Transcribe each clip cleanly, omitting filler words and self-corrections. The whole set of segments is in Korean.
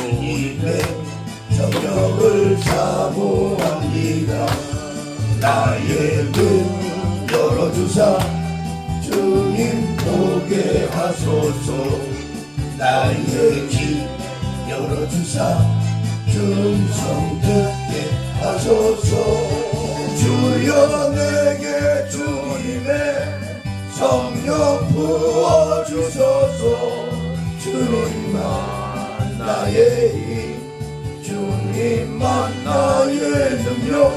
주님의 성령을 사모합니다. 나의 눈 열어주사 주님 보게 하소서. 나의 귀 열어주사 음성 듣게 하소서. 주여 내게 주님의 성령 부어주소서. 주님만 나의 힘, 주님만 나의 능력.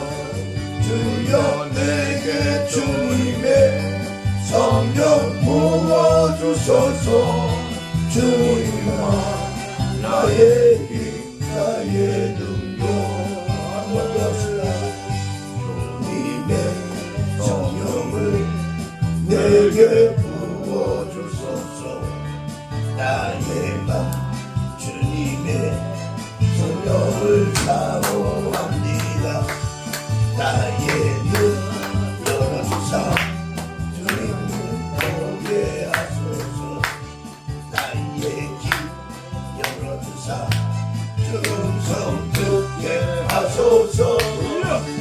주여 내게 주님의 성령 부어주소서. 주님만 나의 힘, 나의 능력. 한번 더 주님의 성령을 내게 부어주소서. 나의 맘 주님의 성령을 사모합니다. 나의 눈 열어주사 주님 보게 하소서. 나의 귀 열어주사 음성 듣게 하소서.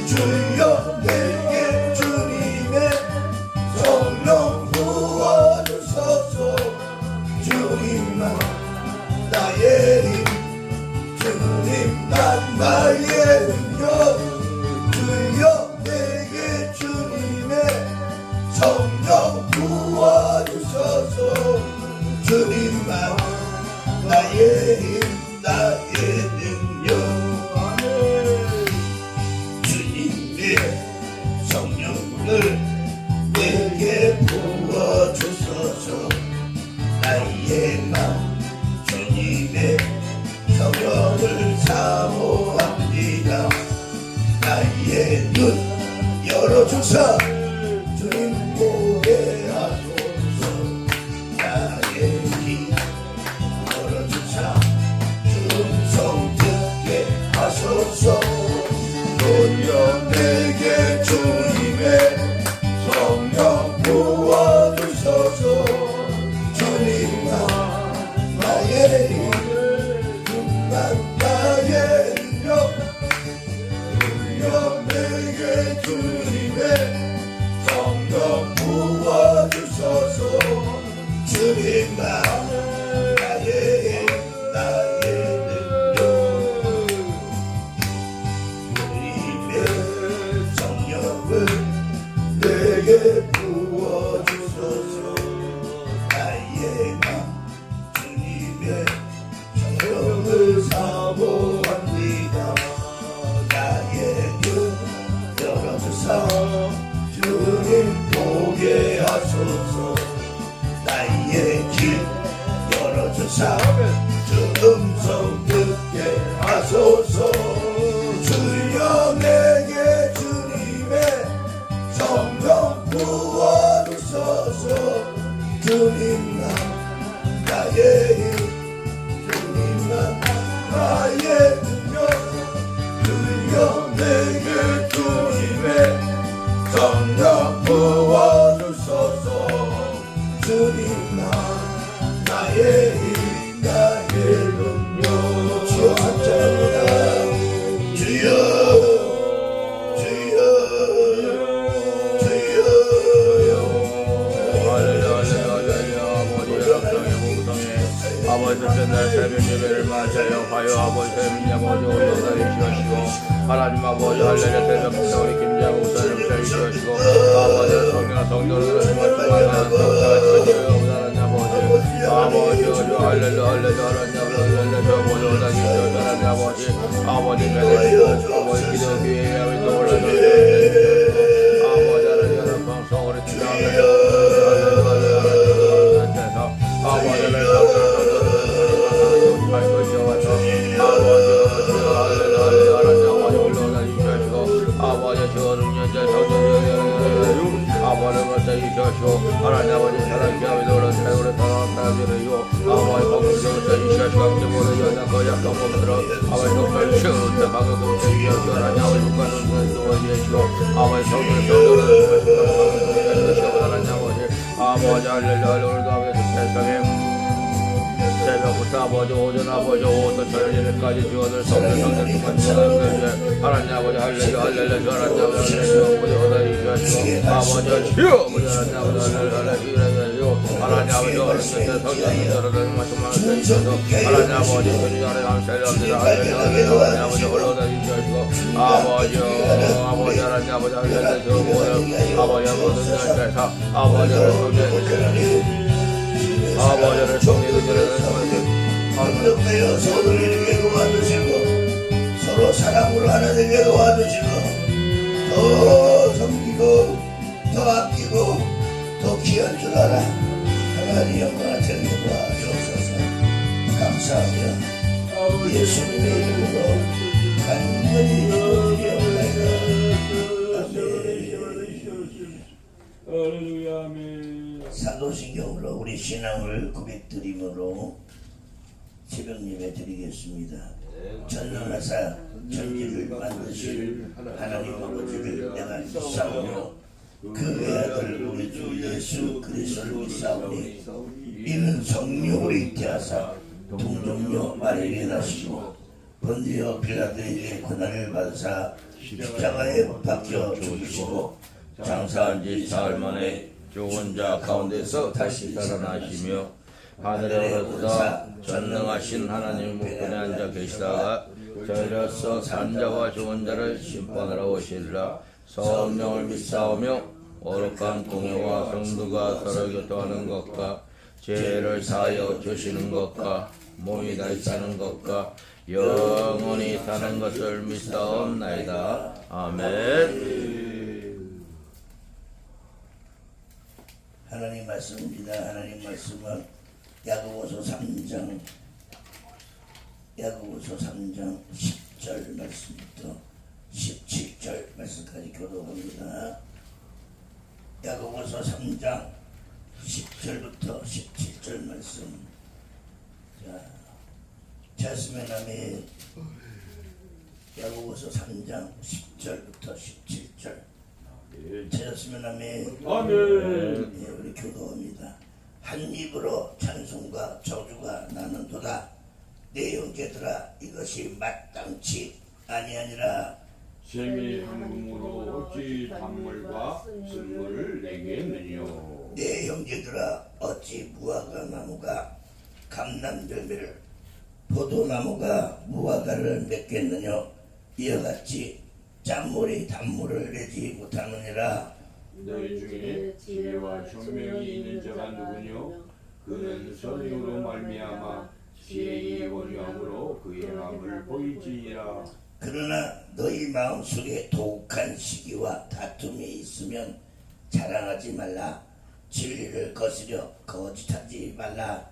주여 내게 주님의 성령 부어주소서. 주님만 나의 힘, 주님만 나의 능력. 주여 내게 주님의 성령 부어주소서. 주님만 나의 힘, 나의 능력. 주님의 성령을 내게 부어주소서. 나의 맘 주님의 성령을 사모합니다. 나의 눈 열어주사 주님 보게 하소서. 나의 귀 열어주사 음성 듣게 하소서. 주여 내게 주님의 성령 부어주소서. 주님만 나의 힘, 주님만 나의 능력. 주여 내게 주님의 성령 부어주소서. 주님만 나의 힘, 나의 능력. 주님의 성령을 내게 부어주소서. 나의 맘 주님의 성령을 사모합니다. 나의 눈 열어주사 주님 보게 하소서. 나의 귀 열어주사 주 음성 듣게 하소서. 주여 내게 주님의 성령 부어주소서. 주님만 나의 힘, 주님만 나의 능력. 주여 내게 주님의 성령 부어주소서. 주님만 나의 힘, 나의 능력. 주여 찬양합니다. 주여 주여 아버지 전날 새벽 예배를 마쳐요. 하여 아버지 새벽 아버지 올라다리 주시고 하나님 아버지 할렐루야 새벽 우리 김장 우사를 주시고 아버지 성령아 성령으로 주마주마다 성령아 하나님 아버지 할렐루야 할렐루야 할렐루야 아버지 오다기 하나님 아버지 매달리고 아버지 기도 기회 아버지 올라주시고 아버지 하나님 방송으로 주장하며 하나님 아버지 사랑케 하며 사랑으로 사랑하시고 아버지 공동체로 이시하시고 모든 여자 거역 경험으로 아버지 독별 시원한 방금 주시옵소서. 하나님 아버지 국가는 도와주시고 아버지 성령을 하나님 아버지 할렐루야 오늘도 아버지 세상에 새벽부터 아버지 오전 아버지 오후부터 저녁 예배까지 주어들 성령 성령 충만히 하나님 아버지 할렐루야 할렐루야 하나님 아버지 할렐루야 아버지 주시고 아버지 주여 아버지 하나님 아버지 할렐루야 하나님 아버지 어른들 성령 여러분 말씀만 주셔서 하나님 아버지 주님 하나님 살려합니다 할렐루야 하나님 아버지 올라오다 주시고 아버지 하나님 아버지 할렐루야 주시고 아버지 모든 자에서 아버지를 성령되어 서로를 이루게 도와주시고 서로 사랑으로 하나 되게 도와주시고 더 섬기고 더 아끼고 더 귀한 줄 알아. 하나님 영광을 드리게 도와주옵소서. 감사하며 예수님의 이름으로 간절히 기도드리옵나이다. 아멘. 사도신경으로 우리 신앙을 고백드림으로 새벽 예배 드리겠습니다. 전능하사 천지를 만드신 하나님 아버지를 내가 믿사오며 그 외아들 우리 주 예수 그리스도를 믿사오니 이는 성령으로 잉태하사 동정녀 마리아에게 나시고 본디오 빌라도에게 고난을 받으사 십자가에 박혀 죽으시고 장사한 지 사흘 만에 죽은 자 가운데서 다시 살아나시며 하늘에 오르사 전능하신 하나님 우편에 앉아 계시다가 저희로서 산 자와 죽은 자를 심판하러 오시리라. 성령을 믿사오며 거룩한 공회와 성도가 서로 교통하는 것과 죄를 사하여 주시는 것과 몸이 다시 사는 것과 영원히 사는 것을 믿사옵나이다. 아멘. 하나님 말씀입니다. 하나님 말씀은 야고보서 3장 10절 말씀부터 17절 말씀까지 교도합니다. 야고보서 3장 10절부터 17절 말씀. 찾으면 아멘. 야고보서 3장 10절부터 17절. 찾았으면 아멘. 아멘. 네, 우리 교도합니다. 한 입으로 찬송과 저주가 나는도다. 내 형제들아 이것이 마땅치 아니하니라. 셈이 한 금으로 어찌 단물과 쓴물을 내겠느뇨. 내 형제들아 어찌 무화과 나무가 감람열매를 포도나무가 무화과를 맺겠느냐. 이와 같이 짠물이 단물을 내지 못하느니라. 너희 중에 지혜와 현명이 있는 자가 누구뇨? 그는 선행으로 말미암아 지혜의 원유함으로 그의 마음을 보이지니라. 그러나 너희 마음속에 독한 시기와 다툼이 있으면 자랑하지 말라. 진리를 거스려 거짓하지 말라.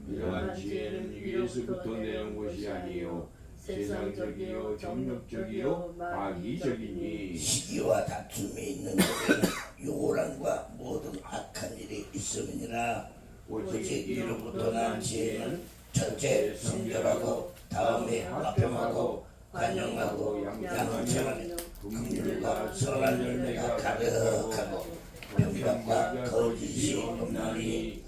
이러한 지혜는 위에서부터 내는 것이 아니요 세상적이요 정력적이요 악의적이니. 시기와 다툼이 있는 곳에는 요란과 모든 악한 일이 있음이니라. 오직 이로부터 난 지혜는 첫째 성결하고 다음에 화평하고 관용하고 양처럼 긍휼과 선한 열매가 가득하고 평박과 거짓이 없나니.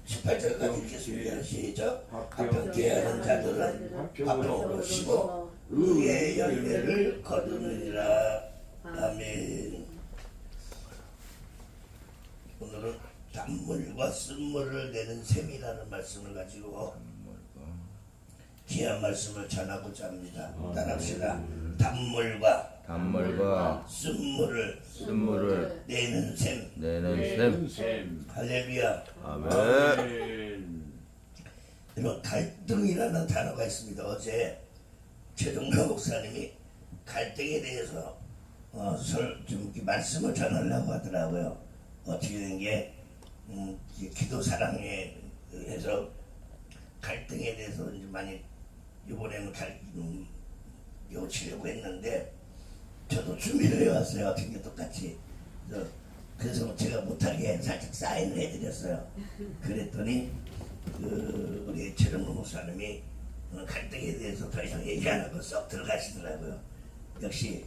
18절까지 읽겠습니다. 시작. 화평케 하는 자들은 화평으로 쉬고 의의 열매를 거두느니라. 아멘. 오늘은 단물과 쓴물을 내는 셈이라는 말씀을 가지고 귀한 말씀을 전하고자 합니다. 따라합시다. 단물과 쓴물을 내는 셈. 할렐루야. 아멘. 여러분, 갈등이라는 단어가 있습니다. 어제 최동로 목사님이 갈등에 대해서 좀 말씀을 전하려고 하더라고요. 어떻게 된 게 기도 사랑에 해서 갈등에 대해서 이제 많이 이번에는 요치려고 했는데 저도 준비를 해왔어요. 어떻게 똑같이. 그래서 제가 못하게 살짝 사인을 해드렸어요. 그랬더니 우리 최정무 목사님이 갈등에 대해서 더 이상 얘기 안 하고 썩 들어가시더라고요. 역시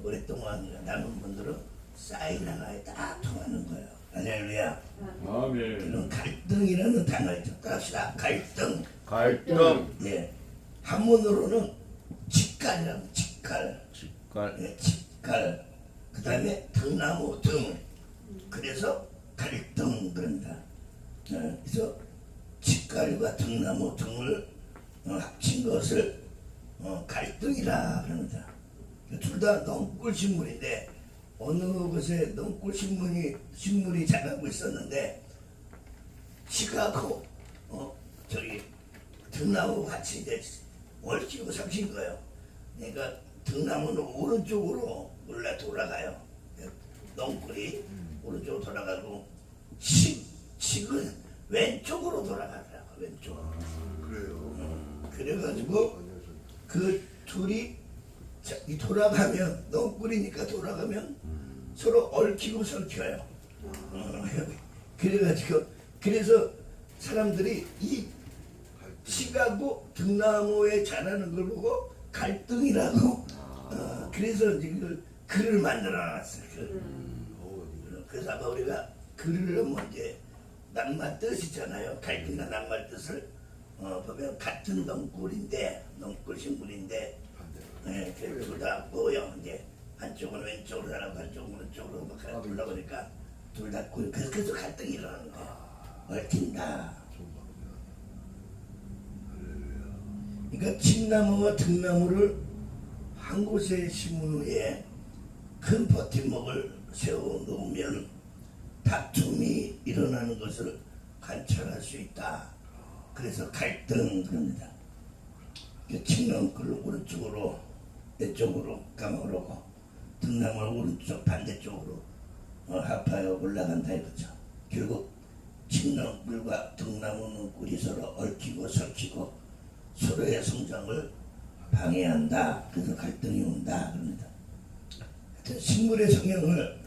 오랫동안 남은 분들은 사인 하나에 딱 통하는 거예요. 할렐루야. 아멘. 이런 갈등이라는 단어를 접합시다. 갈등. 갈등. 예. 한문으로는 직갈이라고 직갈. 직갈. 예, 직갈. 그 다음에 등나무 등. 그래서 갈등 그런다. 그래서 직갈과 등나무 등을 합친 것을 갈등이라 그럽니다. 둘 다 넝굴 식물인데 어느 곳에 넝굴 식물이 자라고 있었는데 시가고 저기 등나무 같이 이제 얽히고 섞인 거예요. 그러니까 등나무는 오른쪽으로 원래 돌아가요. 넝굴이 오른쪽으로 돌아가고 식은 왼쪽으로 돌아가더라고. 왼쪽으로. 그래요. 그래가지고 그 둘이 이 돌아가면 넝굴이니까 돌아가면 서로 얽히고 설켜요. 그래가지고 그래서 사람들이 이 시가고 등나무에 자라는 걸 보고 갈등이라고 그래서 이제 그 글을 만들어놨어요. 그래서 아마 우리가 글을 뭐 이제 낱말 뜻이잖아요. 갈등이나 낱말 뜻을 보면 같은 넝굴인데 넝굴 식물인데 네, 둘다 보여. 이제 한쪽은 왼쪽으로 나가고 한쪽은 오른쪽으로 막 돌아보니까 둘 다 보여. 그래서 갈등이 일어나는 거야. 얽힌다. 그러니까 칡나무와 등나무를 한 곳에 심은 후에 큰 버팀목을 세워 놓으면 다툼이 일어나는 것을 관찰할 수 있다. 그래서 갈등 그럽니다. 칡나무를 오른쪽으로 왼쪽으로 감으려고 등나무를 오른쪽 반대쪽으로 합하여 올라간다 이거죠. 결국 칡나무과 등나무는 꿀이 서로 얽히고 설키고 서로의 성장을 방해한다. 그래서 갈등이 온다 그럽니다. 식물의 성향을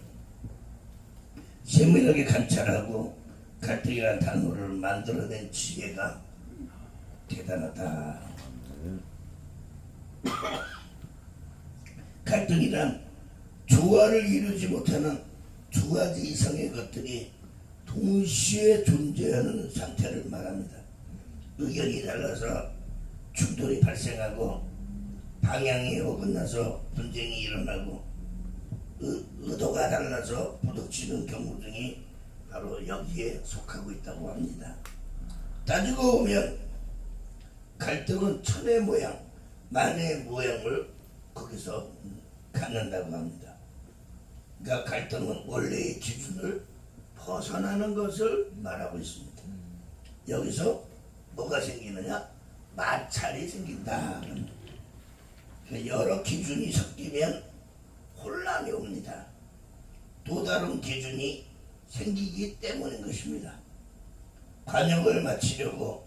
세밀하게 관찰하고 갈등이라는 단어를 만들어낸 지혜가 대단하다. 갈등이란 조화를 이루지 못하는 두 가지 이상의 것들이 동시에 존재하는 상태를 말합니다. 의견이 달라서 충돌이 발생하고 방향이 어긋나서 분쟁이 일어나고 의도가 달라서 부딪히는 경우 등이 바로 여기에 속하고 있다고 합니다. 따지고 보면 갈등은 천의 모양, 만의 모양을 거기서 갖는다고 합니다. 그러니까 갈등은 원래의 기준을 벗어나는 것을 말하고 있습니다. 여기서 뭐가 생기느냐? 마찰이 생긴다. 여러 기준이 섞이면 혼란이 옵니다. 또 다른 기준이 생기기 때문인 것입니다. 관역을 맞추려고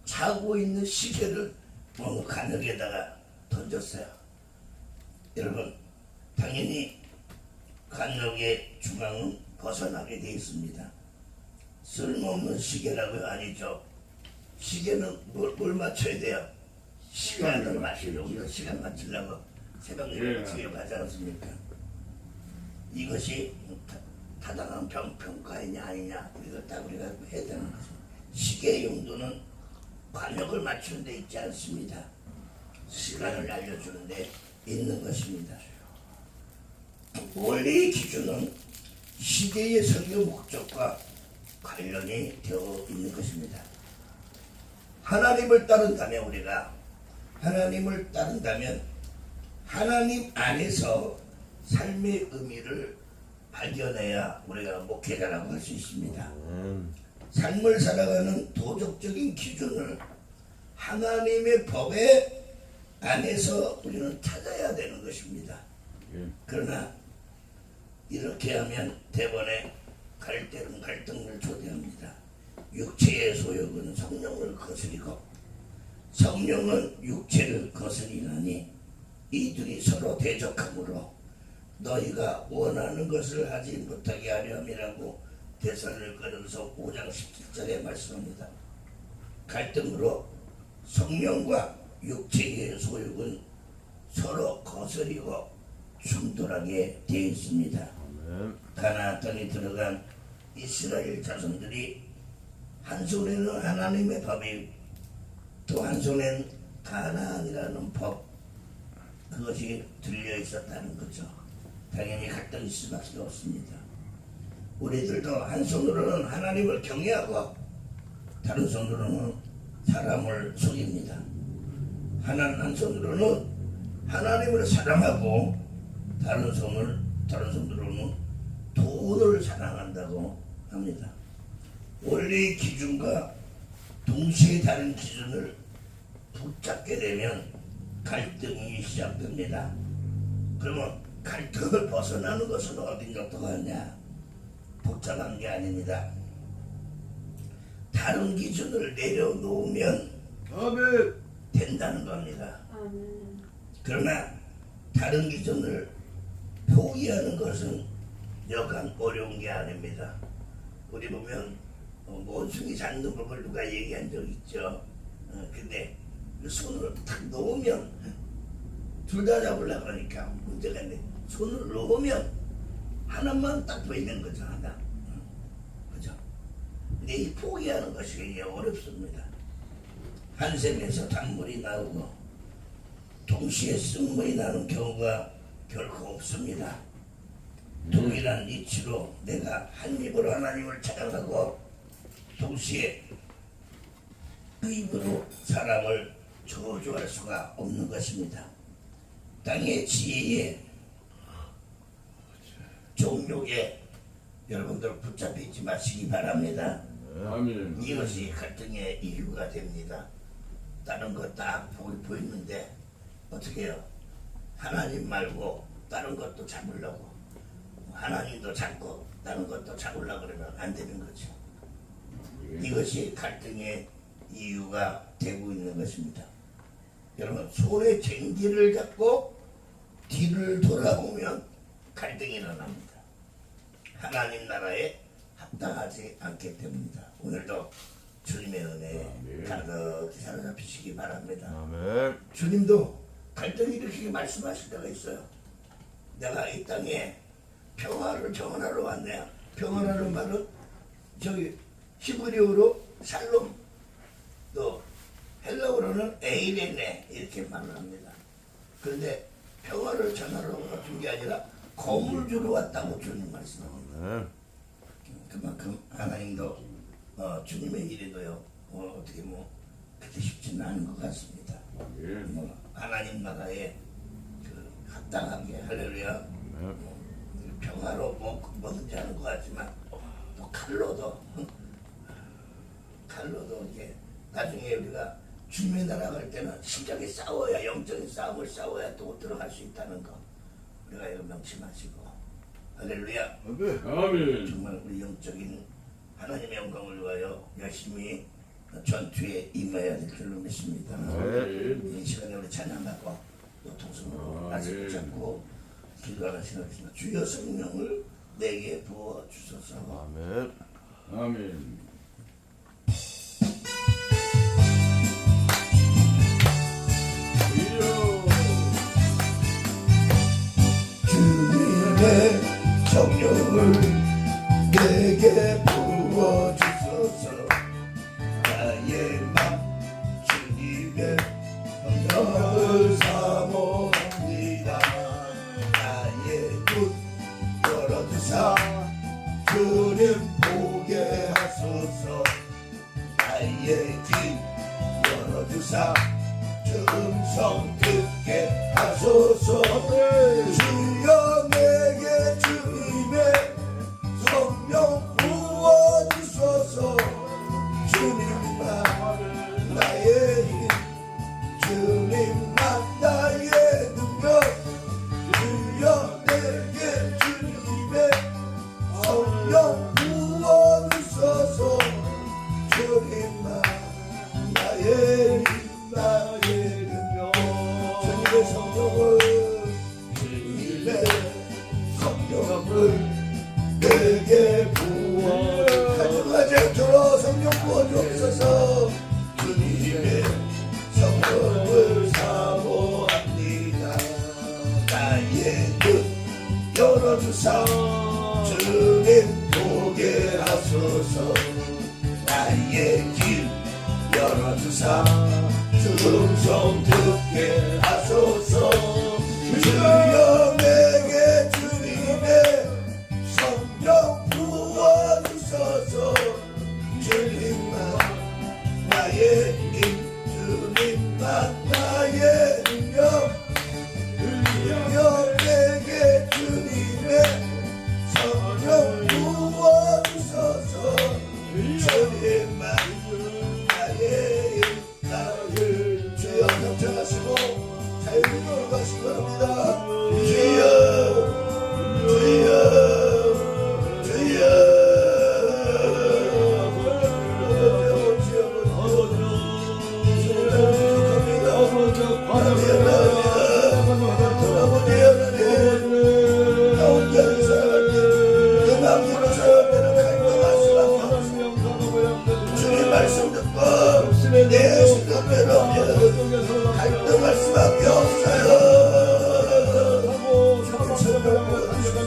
차고 있는 시계를 관역에다가 던졌어요. 여러분, 당연히 관역의 중앙은 벗어나게 되어 있습니다. 쓸모없는 시계라고요? 아니죠. 시계는 뭘 맞춰야 돼요? 시간을 맞추려고. 우리가 시간 맞추려고 새벽에 맞추려고 하지 않습니까? 이것이 타당한 평가이냐 아니냐 이걸 딱 우리가 해야 되는 거죠. 시계의 용도는 관역을 맞추는 데 있지 않습니다. 시간을 알려주는 데 있는 것입니다. 원리의 기준은 시계의 설교 목적과 관련이 되어 있는 것입니다. 하나님을 따른다면 우리가 하나님을 따른다면 하나님 안에서 삶의 의미를 발견해야 우리가 목회자라고 할 수 있습니다. 삶을 살아가는 도덕적인 기준을 하나님의 법에 안에서 우리는 찾아야 되는 것입니다. 그러나 이렇게 하면 대번에 갈등을 초래합니다. 육체의 소욕은 성령을 거스리고 성령은 육체를 거스리나니 이들이 서로 대적하므로 너희가 원하는 것을 하지 못하게 하려 함이라고 데살로니가전서 5장 17절에 말씀합니다. 갈등으로 성령과 육체의 소욕은 서로 거스리고 충돌하게 되어 있습니다. 가나안 땅에 들어간 이스라엘 자손들이 한 손에는 하나님의 법이, 또 한 손엔 가나안이라는 법, 그것이 들려 있었다는 거죠. 당연히 갈등이 있을 수밖에 없습니다. 우리들도 한 손으로는 하나님을 경외하고 다른 손으로는 사람을 속입니다. 한 손으로는 하나님을 사랑하고 다른 손으로는 돈을 사랑한다고 합니다. 원래의 기준과 동시에 다른 기준을 붙잡게 되면 갈등이 시작됩니다. 그러면 갈등을 벗어나는 것은 어딘가부터 가냐? 복잡한 게 아닙니다. 다른 기준을 내려놓으면 아멘. 된다는 겁니다. 아멘. 그러나 다른 기준을 포기하는 것은 여간 어려운 게 아닙니다. 우리 보면 원숭이 잡는 법을 누가 얘기한 적 있죠. 근데 그 손을 탁 놓으면 둘 다 잡으려고 하니까 문제가 있네. 손을 놓으면 하나만 딱 보이는 거죠. 하나. 그죠? 근데 이 포기하는 것이 굉장히 어렵습니다. 한 샘에서 단물이 나오고 동시에 쓴물이 나는 경우가 결코 없습니다. 동일한 이치로 내가 한 입으로 하나님을 찬양하고 동시에 그 입으로 사람을 저주할 수가 없는 것입니다. 땅의 지혜에 종욕에 여러분들 붙잡히지 마시기 바랍니다. 아멘. 이것이 갈등의 이유가 됩니다. 다른 거 딱 보이는데 어떻게 해요? 하나님 말고 다른 것도 잡으려고, 하나님도 잡고 다른 것도 잡으려고 그러면 안 되는 거죠. 이것이 갈등의 이유가 되고 있는 것입니다. 여러분, 손에 쟁기를 잡고 뒤를 돌아보면 갈등이 일어납니다. 하나님 나라에 합당하지 않기 때문입니다. 오늘도 주님의 은혜에 가득히 사로잡히시기 바랍니다. 아멘. 주님도 갈등이 일으키게 말씀하실 때가 있어요. 내가 이 땅에 평화를 정언하러 왔네요. 평화라는 말은 저기 히브리어로 샬롬, 또 헬라어로는 에이레네 이렇게 말을 합니다. 그런데 평화를 전하러 왔던 게 아니라 검을 주러 왔다고 주님 말씀합니다. 그만큼 하나님도 주님의 일에도요 어떻게 그렇게 쉽지는 않은 것 같습니다. 하나님 나라에 그 합당하게 할렐루야 평화로 뭐든지 하는 것 같지만 또 칼로도 이게 나중에 우리가 주님의 나라 갈 때는 심장이 싸워야, 영적인 싸움을 싸워야 또 들어갈 수 있다는 거 우리가 이거 명심하시고 할렐루야. 아멘. 정말 우리 영적인 하나님의 영광을 위하여 열심히 전투에 임해야 될 줄로 믿습니다. 이 시간에 우리 찬양하고 또 통성으로 말씀을 잡고 기도하는 시간입니다. 주여 성령을 내게 부어 주소서. 아멘. 아멘. 주님의 성령을 내게 부어 주소서. 나의 맘 주님의 성령을 사모합니다. 나의 눈 열어주사 주님 보게 하소서. 나의 귀 열어주사 주 음성 듣게 하소서. 주여 내게 주님의 성령 부어주소서. 주님만 나의 힘, 주님만 나의 능력. 주여 내게 주님의 성령 부어주소서. 주님만 나의 힘, 나의 능력. 주님의 성령을 내게 부어 가져가지 않도록 성령 부어주옵소서. 주님의 성령을 사모합니다. 나의 눈 열어주사 주소서 나의 길 열어주사 주름 듣게 하소서 주여 내게 주님의 성령 부어주소서 주님만 나의 힘 주님만 나의 능력 주여 내게 주님의 성령 부어주소서 주님만 나의 힘 나의 주여 경청하시고 자유를 가시기 바랍니다. 주여 주님 말씀 듣고 내 생각대로 갈등할 수밖에 없어요. 주님